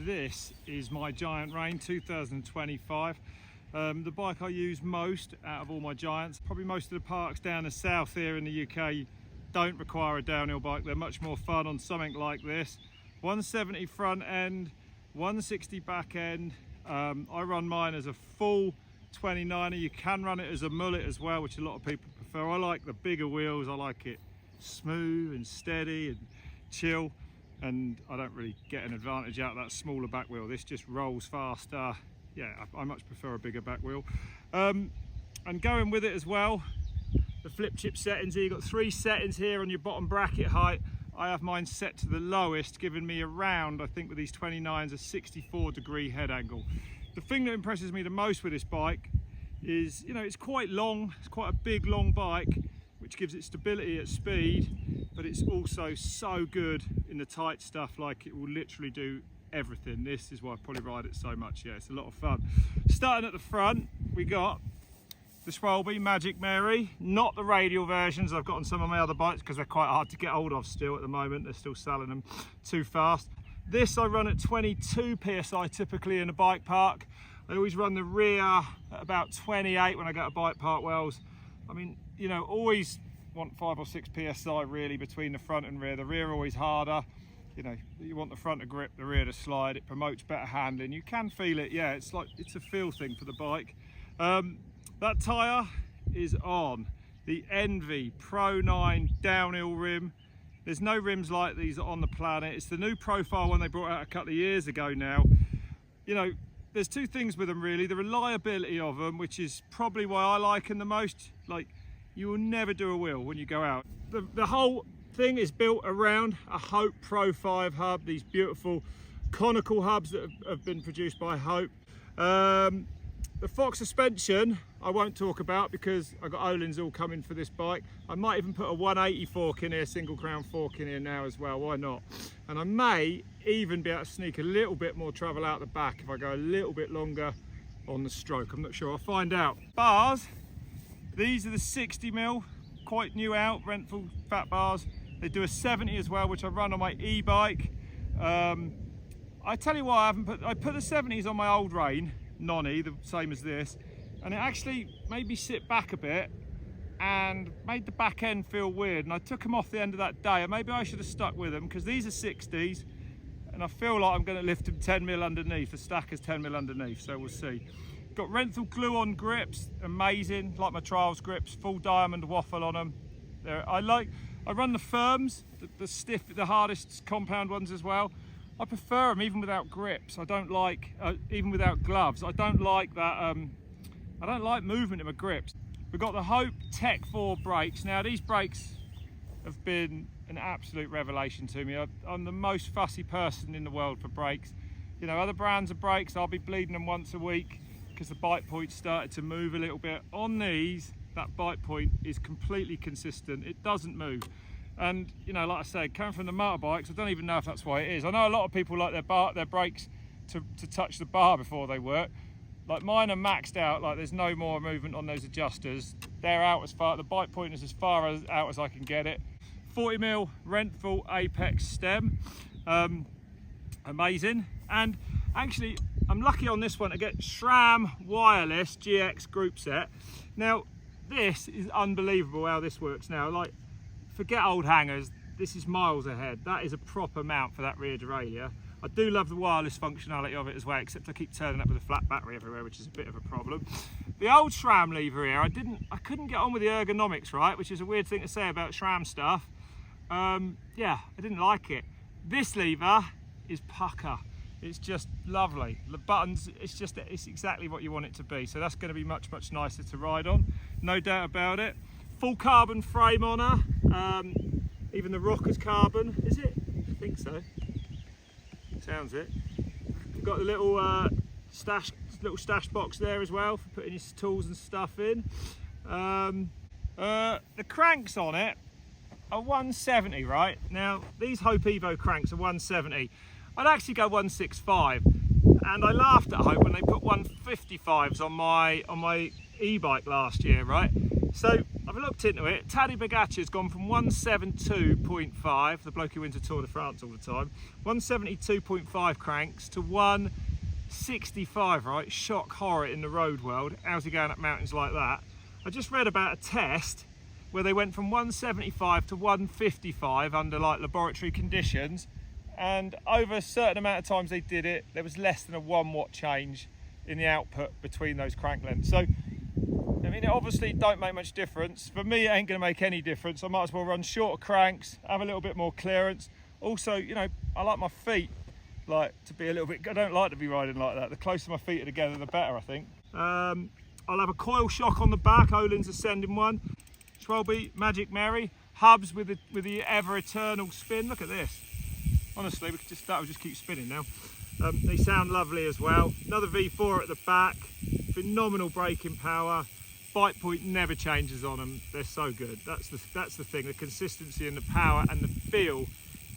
This is my Giant Rain 2025. The bike I use most out of all my Giants. Probably most of the parks down the south here in the UK don't require a downhill bike. They're much more fun on something like this. 170 front end, 160 back end. I run mine as a full 29er. You can run it as a mullet as well, which a lot of people prefer. I like the bigger wheels. I like it smooth and steady and chill, and I don't really get an advantage out of that smaller back wheel. This just rolls faster. Yeah, I much prefer a bigger back wheel. And going with it as well, the flip chip settings here. You've got 3 settings here on your bottom bracket height. I have mine set to the lowest, giving me around, I think with these 29s, a 64-degree head angle. The thing that impresses me the most with this bike is, you know, it's quite long. It's quite a big, long bike, which gives it stability at speed, but it's also so good in the tight stuff. Like, it will literally do everything. This is why I probably ride it so much. Yeah, it's a lot of fun. Starting at the front, we got the Schwalbe Magic Mary, not the radial versions I've got on some of my other bikes because they're quite hard to get hold of still at the moment. They're still selling them too fast. This I run at 22 psi typically in a bike park. I always run the rear at about 28 when I go to bike park wells. I mean, you know, always want 5 or 6 psi really between the front and rear. The rear always harder. You know, you want the front to grip, the rear to slide. It promotes better handling. You can feel it. Yeah, it's like, it's a feel thing for the bike. That tyre is on the Envy Pro 9 downhill rim. There's no rims like these on the planet. It's the new profile one they brought out a couple of years ago now. You know, there's 2 things with them really. The reliability of them, which is probably why I like them the most. Like, you will never do a wheel when you go out. The whole thing is built around a Hope Pro 5 hub, these beautiful conical hubs that have been produced by Hope. The Fox suspension I won't talk about because I've got Öhlins all coming for this bike. I might even put a 180 fork in here, single crown fork in here now as well, why not? And I may even be able to sneak a little bit more travel out the back if I go a little bit longer on the stroke. I'm not sure, I'll find out. Bars, these are the 60mm, quite new out, Renthal fat bars. They do a 70 as well, which I run on my e-bike. I tell you why I put the 70s on my old Rain, Nonny, the same as this, and it actually made me sit back a bit and made the back end feel weird, and I took them off the end of that day, and maybe I should have stuck with them because these are 60s and I feel like I'm going to lift them 10mm underneath. The stacker's 10mm underneath, so we'll see. Got Renthal glue-on grips, amazing, like my trials grips, full diamond waffle on them. I run the firms, the stiff, the hardest compound ones as well. I prefer them even without grips. I don't like, even without gloves, I don't like that, I don't like movement in my grips. We've got the Hope Tech 4 brakes. Now these brakes have been an absolute revelation to me. I'm the most fussy person in the world for brakes. You know, other brands of brakes, I'll be bleeding them once a week because the bite point started to move a little bit. On these, that bite point is completely consistent. It doesn't move. And, you know, like I said, coming from the motorbikes, I don't even know if that's why it is. I know a lot of people like their brakes to touch the bar before they work. Like mine are maxed out, like there's no more movement on those adjusters. They're out as far, the bite point is as far out as I can get it. 40mm Renthal Apex stem, amazing. And actually, I'm lucky on this one to get SRAM Wireless GX group set. Now, this is unbelievable how this works now. Like, forget old hangers, this is miles ahead. That is a proper mount for that rear derailleur. I do love the wireless functionality of it as well, except I keep turning up with a flat battery everywhere, which is a bit of a problem. The old SRAM lever here, I couldn't get on with the ergonomics, right, which is a weird thing to say about SRAM stuff. Yeah, I didn't like it. This lever is pucker. It's just lovely. The buttons, it's exactly what you want it to be. So that's going to be much, much nicer to ride on, no doubt about it. Full carbon frame on her. Even the rocker's carbon, is it? I think so. Sounds it. We've got the little stash box there as well for putting your tools and stuff in. The cranks on it are 170, right? Now these Hope Evo cranks are 170. I'd actually go 165, and I laughed at Hope when they put 155s on my e-bike last year, right? So I've looked into it. Taddy Bagacha's gone from 172.5, the bloke who went to Tour de France all the time, 172.5 cranks to 165, right? Shock horror in the road world. How's he going up mountains like that? I just read about a test where they went from 175 to 155 under like laboratory conditions, and over a certain amount of times they did it, there was less than a 1 watt change in the output between those crank lengths. So I mean, it obviously don't make much difference. For me, it ain't going to make any difference. I might as well run shorter cranks, have a little bit more clearance. Also, you know, I like my feet like to be a little bit, I don't like to be riding like that. The closer my feet are together, the better, I think. I'll have a coil shock on the back, Öhlins Ascending one. Schwalbe Magic Mary, hubs with the ever eternal spin. Look at this. Honestly, we could just, that will just keep spinning now. They sound lovely as well. Another V4 at the back, phenomenal braking power. Bite point never changes on them. They're so good. That's the thing. The consistency and the power and the feel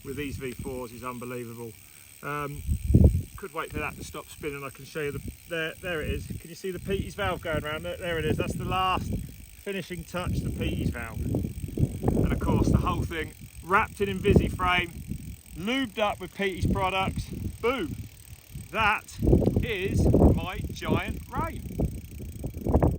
with these V4s is unbelievable. Could wait for that to stop spinning. I can show you there it is. Can you see the Peatys valve going around? There it is. That's the last finishing touch, the Peatys valve. And of course the whole thing wrapped in Invisiframe, lubed up with Peatys Products. Boom. That is my giant rain.